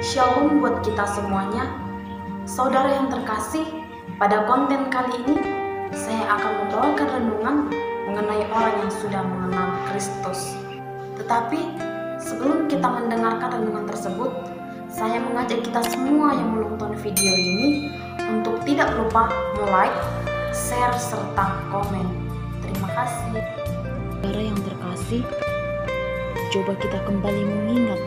Shalom buat kita semuanya. Saudara yang terkasih, pada konten kali ini saya akan membawakan renungan mengenai orang yang sudah mengenal Kristus. Tetapi sebelum kita mendengarkan renungan tersebut, saya mengajak kita semua yang menonton video ini untuk tidak lupa like, share, serta komen. Terima kasih. Saudara yang terkasih, coba kita kembali mengingat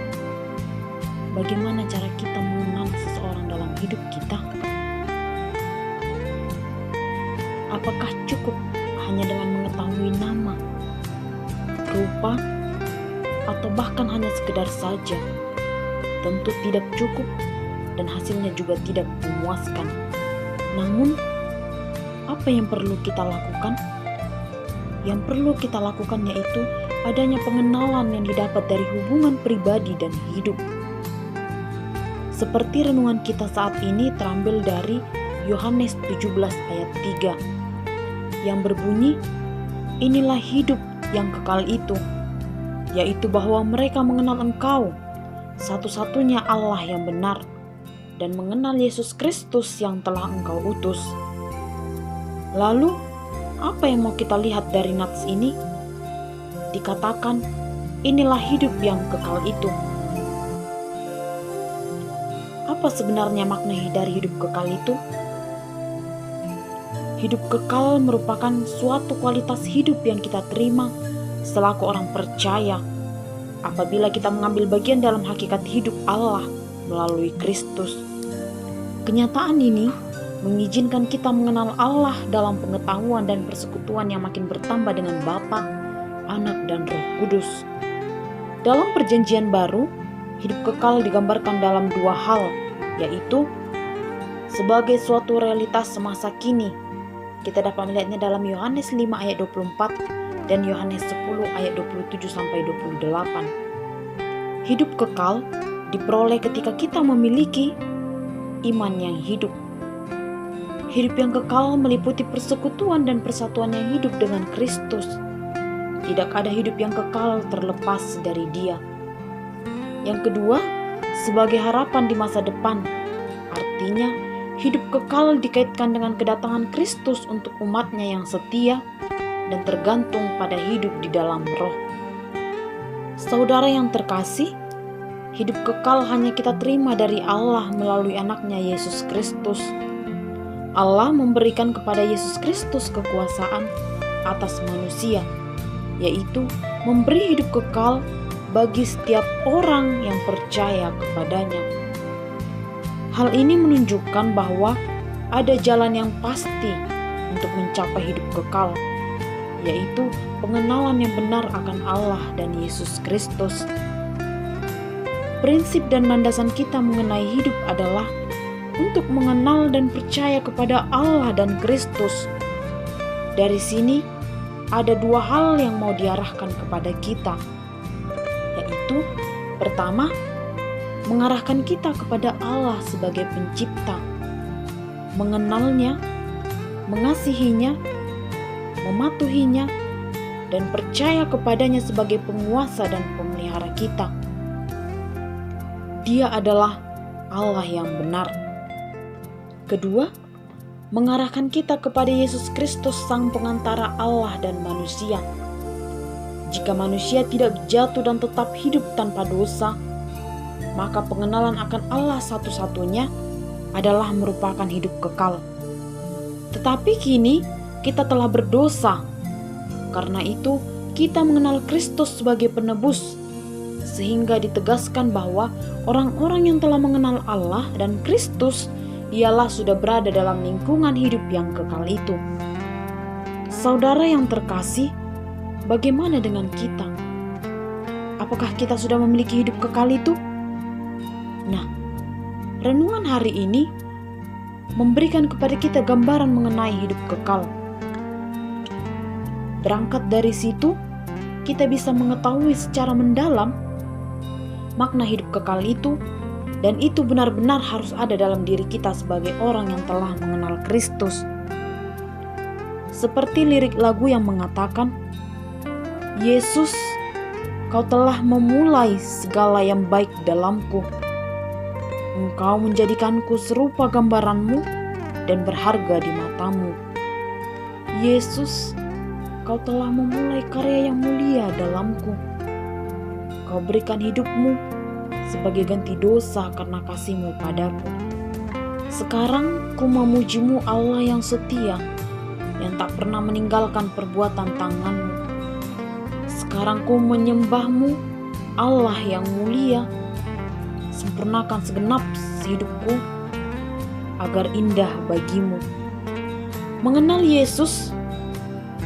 bagaimana cara kita mengenal seseorang dalam hidup kita. Apakah cukup hanya dengan mengetahui nama, rupa, atau bahkan hanya sekedar saja? Tentu tidak cukup dan hasilnya juga tidak memuaskan. Namun, apa yang perlu kita lakukan? Yang perlu kita lakukan yaitu adanya pengenalan yang didapat dari hubungan pribadi dan hidup. Seperti renungan kita saat ini terambil dari Yohanes 17 ayat 3 yang berbunyi, "Inilah hidup yang kekal itu, yaitu bahwa mereka mengenal Engkau, satu-satunya Allah yang benar, dan mengenal Yesus Kristus yang telah Engkau utus." Lalu, apa yang mau kita lihat dari nats ini? Dikatakan, inilah hidup yang kekal itu. Apa sebenarnya makna dari hidup kekal itu? Hidup kekal merupakan suatu kualitas hidup yang kita terima selaku orang percaya apabila kita mengambil bagian dalam hakikat hidup Allah melalui Kristus. Kenyataan ini mengizinkan kita mengenal Allah dalam pengetahuan dan persekutuan yang makin bertambah dengan Bapa, Anak, dan Roh Kudus. Dalam Perjanjian Baru, hidup kekal digambarkan dalam dua hal, yaitu sebagai suatu realitas semasa kini. Kita dapat melihatnya dalam Yohanes 5 ayat 24 dan Yohanes 10 ayat 27-28. Hidup kekal diperoleh ketika kita memiliki iman yang hidup. Hidup yang kekal meliputi persekutuan dan persatuan yang hidup dengan Kristus. Tidak ada hidup yang kekal terlepas dari Dia. Yang kedua, sebagai harapan di masa depan. Artinya, hidup kekal dikaitkan dengan kedatangan Kristus untuk umatnya yang setia dan tergantung pada hidup di dalam roh. Saudara yang terkasih, hidup kekal hanya kita terima dari Allah melalui anaknya Yesus Kristus. Allah memberikan kepada Yesus Kristus kekuasaan atas manusia, yaitu memberi hidup kekal bagi setiap orang yang percaya kepadanya. Hal ini menunjukkan bahwa ada jalan yang pasti untuk mencapai hidup kekal, yaitu pengenalan yang benar akan Allah dan Yesus Kristus. Prinsip dan landasan kita mengenai hidup adalah untuk mengenal dan percaya kepada Allah dan Kristus. Dari sini, ada dua hal yang mau diarahkan kepada kita, yaitu pertama, mengarahkan kita kepada Allah sebagai pencipta, mengenalnya, mengasihinya, mematuhinya, dan percaya kepadanya sebagai penguasa dan pemelihara kita. Dia adalah Allah yang benar. Kedua, mengarahkan kita kepada Yesus Kristus, sang pengantara Allah dan manusia. Jika manusia tidak jatuh dan tetap hidup tanpa dosa, maka pengenalan akan Allah satu-satunya adalah merupakan hidup kekal. Tetapi kini kita telah berdosa. Karena itu, kita mengenal Kristus sebagai penebus, sehingga ditegaskan bahwa orang-orang yang telah mengenal Allah dan Kristus ialah sudah berada dalam lingkungan hidup yang kekal itu. Saudara yang terkasih, bagaimana dengan kita? Apakah kita sudah memiliki hidup kekal itu? Nah, renungan hari ini memberikan kepada kita gambaran mengenai hidup kekal. Berangkat dari situ, kita bisa mengetahui secara mendalam makna hidup kekal itu, dan itu benar-benar harus ada dalam diri kita sebagai orang yang telah mengenal Kristus. Seperti lirik lagu yang mengatakan, "Yesus, Kau telah memulai segala yang baik dalamku. Engkau menjadikanku serupa gambaranmu dan berharga di matamu. Yesus, Kau telah memulai karya yang mulia dalamku. Kau berikan hidupmu sebagai ganti dosa karena kasih-Mu padaku. Sekarang ku memuji-Mu Allah yang setia, yang tak pernah meninggalkan perbuatan tangan-Mu. Sekarang ku menyembah-Mu, Allah yang mulia. Sempurnakan segenap hidupku agar indah bagi-Mu. Mengenal Yesus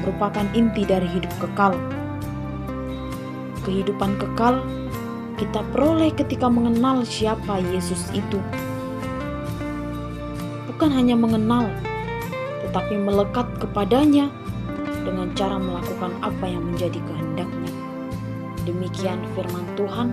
merupakan inti dari hidup kekal. Kehidupan kekal kita peroleh ketika mengenal siapa Yesus itu. Bukan hanya mengenal, tetapi melekat kepadanya dengan cara melakukan apa yang menjadi kehendak-Nya. Demikian firman Tuhan.